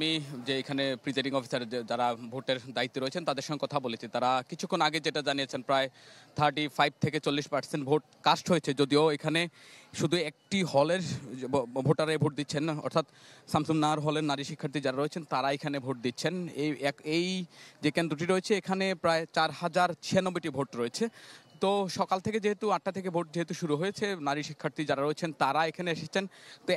আমি যে এখানে প্রিজাইডিং অফিসার যারা ভোটের দায়িত্বে রয়েছেন তাদের সঙ্গে কথা বলেছি। তারা কিছুক্ষণ আগে যেটা জানিয়েছেন প্রায় 35 থেকে 40% ভোট কাস্ট হয়েছে। যদিও এখানে শুধু একটি হলের ভোটাররাই ভোট দিচ্ছেন, অর্থাৎ শামসুন নাহার হলের নারী শিক্ষার্থী যারা রয়েছেন তারা এখানে ভোট দিচ্ছেন। এই যে কেন্দ্রটি রয়েছে এখানে প্রায় 4096টি ভোট রয়েছে। তো সকাল থেকে যেহেতু 8টা থেকে ভোট যেহেতু শুরু হয়েছে, নারী শিক্ষার্থী যারা রয়েছেন তারা এখানে এসেছেন। তো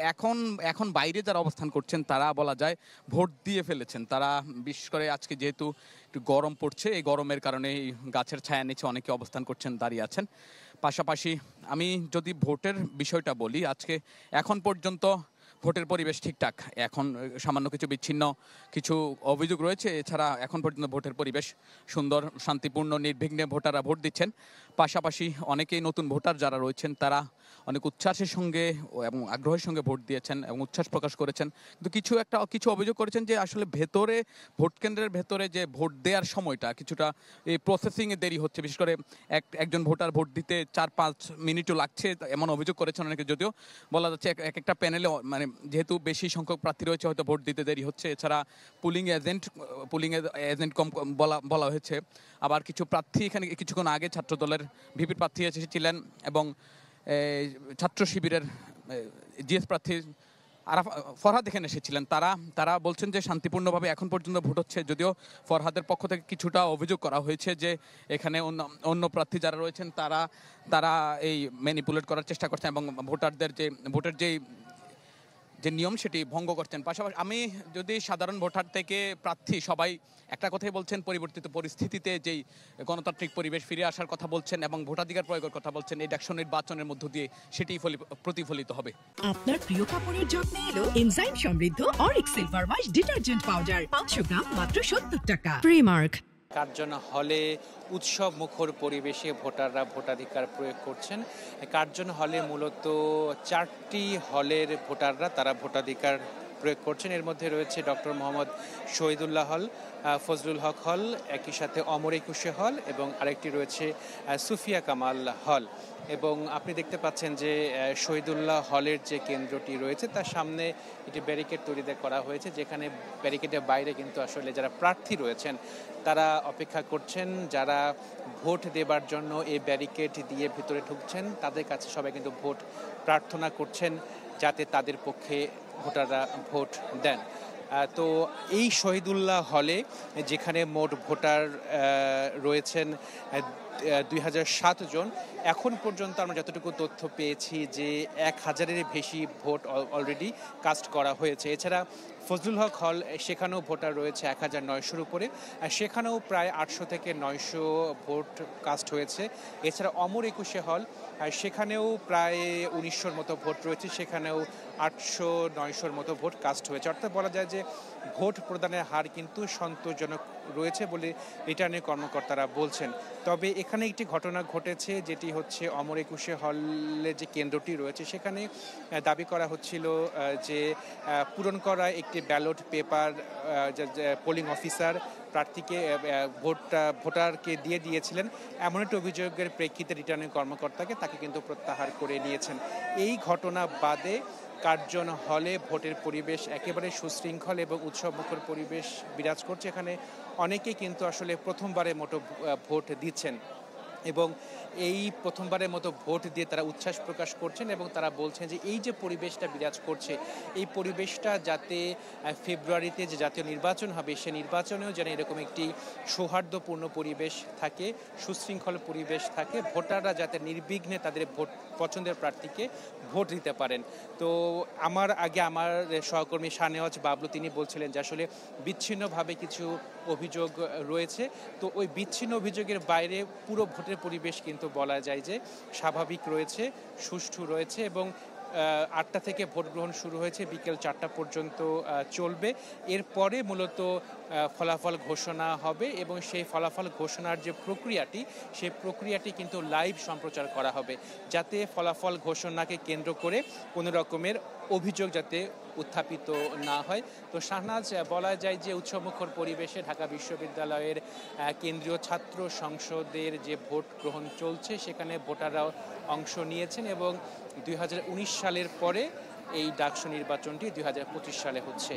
এখন বাইরে যারা অবস্থান করছেন তারা বলা যায় ভোট দিয়ে ফেলেছেন। তারা বিশেষ করে আজকে যেহেতু একটু গরম পড়ছে, এই গরমের কারণে এই গাছের ছায়া নিচে অনেকে অবস্থান করছেন, দাঁড়িয়ে আছেন। পাশাপাশি আমি যদি ভোটের বিষয়টা বলি, আজকে এখন পর্যন্ত ভোটের পরিবেশ ঠিকঠাক। এখন সামান্য কিছু বিচ্ছিন্ন কিছু অভিযোগ রয়েছে, এছাড়া এখন পর্যন্ত ভোটের পরিবেশ সুন্দর, শান্তিপূর্ণ, নির্বিঘ্নে ভোটাররা ভোট দিচ্ছেন। পাশাপাশি অনেকেই নতুন ভোটার যারা রয়েছেন তারা অনেক উচ্ছ্বাসের সঙ্গে এবং আগ্রহের সঙ্গে ভোট দিয়েছেন এবং উচ্ছ্বাস প্রকাশ করেছেন। কিন্তু কিছু অভিযোগ করেছেন যে আসলে ভেতরে, ভোট কেন্দ্রের ভেতরে যে ভোট দেওয়ার সময়টা কিছুটা এই প্রসেসিংয়ে দেরি হচ্ছে। বিশেষ করে একজন ভোটার ভোট দিতে 4-5 মিনিটও লাগছে, এমন অভিযোগ করেছেন অনেকে। যদিও বলা যাচ্ছে এক একটা প্যানেলে মানে যেহেতু বেশি সংখ্যক প্রার্থী রয়েছে হয়তো ভোট দিতে দেরি হচ্ছে। এছাড়া পুলিং এজেন্ট কম বলা হয়েছে। আবার কিছু প্রার্থী এখানে কিছুক্ষণ আগে ছাত্রদলের ভিপি প্রার্থী এসেছিলেন এবং ছাত্র শিবিরের জিএস প্রার্থী ফরহাদ এখানে এসেছিলেন। তারা বলছেন যে শান্তিপূর্ণভাবে এখন পর্যন্ত ভোট হচ্ছে। যদিও ফরহাদের পক্ষ থেকে কিছুটা অভিযোগ করা হয়েছে যে এখানে অন্য প্রার্থী যারা রয়েছেন তারা এই ম্যানিপুলেট করার চেষ্টা করছেন এবং ভোটারদের ভোটের যে নিয়ম সেটি ভঙ্গ করছেন। পাশাপাশি আমি যদি সাধারণ ভোটার থেকে প্রার্থী সবাই একটা কথাই বলছেন, পরিবর্তিত পরিস্থিতিতে যেই গণতান্ত্রিক পরিবেশ ফিরে আসার কথা বলছেন এবং ভোটাধিকার প্রয়োগের কথা বলছেন, এই ডাকসু নির্বাচনের মধ্য দিয়ে সেটি প্রতিফলিত হবে। আপনার প্রিয় কাপড়ের যত্নে এলো এনজাইম সমৃদ্ধ Arik silver wash detergent powder 500 গ্রাম মাত্র 70 টাকা। প্রিমার্ক। কার্জন হলে উৎসব মুখর পরিবেশে ভোটাররা ভোটাধিকার প্রয়োগ করছেন। কার্জন হলে মূলত 4টি হলের ভোটাররা তারা ভোটাধিকার প্রয়োগ করছেন। এর মধ্যে রয়েছে ডক্টর মোহাম্মদ শহীদুল্লাহ হল, ফজলুল হক হল, একই সাথে অমর একুশে হল এবং আরেকটি রয়েছে সুফিয়া কামাল হল। এবং আপনি দেখতে পাচ্ছেন যে শহীদুল্লাহ হলের যে কেন্দ্রটি রয়েছে তার সামনে একটি ব্যারিকেড তৈরি করা হয়েছে, যেখানে ব্যারিকেডের বাইরে কিন্তু আসলে যারা প্রার্থী রয়েছেন তারা অপেক্ষা করছেন। যারা ভোট দেবার জন্য এই ব্যারিকেড দিয়ে ভিতরে ঢুকছেন তাদের কাছে সবাই কিন্তু ভোট প্রার্থনা করছেন যাতে তাদের পক্ষে ভোটাররা ভোট দেন। তো এই শহীদুল্লাহ হলে যেখানে মোট ভোটার রয়েছেন 2007 জন, এখন পর্যন্ত আমরা যতটুকু তথ্য পেয়েছি যে 1000-এর বেশি ভোট অলরেডি কাস্ট করা হয়েছে। এছাড়া ফজলুল হক হল, সেখানেও ভোটার রয়েছে 1900-র উপরে, সেখানেও প্রায় 800 থেকে 900 ভোট কাস্ট হয়েছে। এছাড়া অমর একুশে হল, সেখানেও প্রায় 1900-র মতো ভোট রয়েছে, সেখানেও 800-900-র মতো ভোট কাস্ট হয়েছে। অর্থাৎ বলা যায় যে ভোট প্রদানের হার কিন্তু সন্তোষজনক রয়েছে বলে রিটার্নিং কর্মকর্তারা বলছেন। তবে এখানে একটি ঘটনা ঘটেছে, যেটি হচ্ছে অমর একুশে হলে যে কেন্দ্রটি রয়েছে সেখানে দাবি করা হচ্ছিল যে পূরণ করা একটি ব্যালট পেপার পোলিং অফিসার প্রার্থীকে ভোটারকে দিয়ে দিয়েছিলেন, এমন একটি অভিযোগের প্রেক্ষিতে রিটার্নিং কর্মকর্তাকে তাকে কিন্তু প্রত্যাহার করে নিয়েছেন। এই ঘটনা বাদে কার্জন হলে ভোটের পরিবেশ একেবারে সুশৃঙ্খল এবং উৎসবমুখর পরিবেশ বিরাজ করছে। এখানে অনেকেই কিন্তু আসলে প্রথমবারের মতো ভোট দিচ্ছেন এবং এই প্রথমবারের মতো ভোট দিয়ে তারা উচ্ছ্বাস প্রকাশ করছেন এবং তারা বলছেন যে এই যে পরিবেশটা বিরাজ করছে, এই পরিবেশটা যাতে ফেব্রুয়ারিতে যে জাতীয় নির্বাচন হবে সে নির্বাচনেও যেন এরকম একটি সৌহার্দ্যপূর্ণ পরিবেশ থাকে, সুশৃঙ্খল পরিবেশ থাকে, ভোটাররা যাতে নির্বিঘ্নে তাদের ভোট পছন্দের প্রার্থীকে ভোট দিতে পারেন। তো আমার সহকর্মী শাহনেওয়াজ বাবলু তিনি বলছিলেন যে আসলে বিচ্ছিন্নভাবে কিছু অভিযোগ রয়েছে। তো ওই বিচ্ছিন্ন অভিযোগের বাইরে পুরো ভোটের পরিবেশ কিন্তু বলা যায় যে স্বাভাবিক রয়েছে, সুষ্ঠু রয়েছে এবং 8টা থেকে ভোট গ্রহণ শুরু হয়েছে, বিকেল 4টা পর্যন্ত চলবে। এরপরে মূলত ফলাফল ঘোষণা হবে এবং সেই ফলাফল ঘোষণার যে প্রক্রিয়াটি, সেই প্রক্রিয়াটি কিন্তু লাইভ সম্প্রচার করা হবে, যাতে ফলাফল ঘোষণাকে কেন্দ্র করে কোনো রকমের অভিযোগ যাতে উত্থাপিত না হয়। তো শাহনাজ, বলা যায় যে উৎসবমুখর পরিবেশে ঢাকা বিশ্ববিদ্যালয়ের কেন্দ্রীয় ছাত্র সংসদের যে ভোট গ্রহণ চলছে সেখানে ভোটাররাও অংশ নিয়েছেন এবং 2019 সালের পরে এই ডাকসু নির্বাচনটি 2025 সালে হচ্ছে।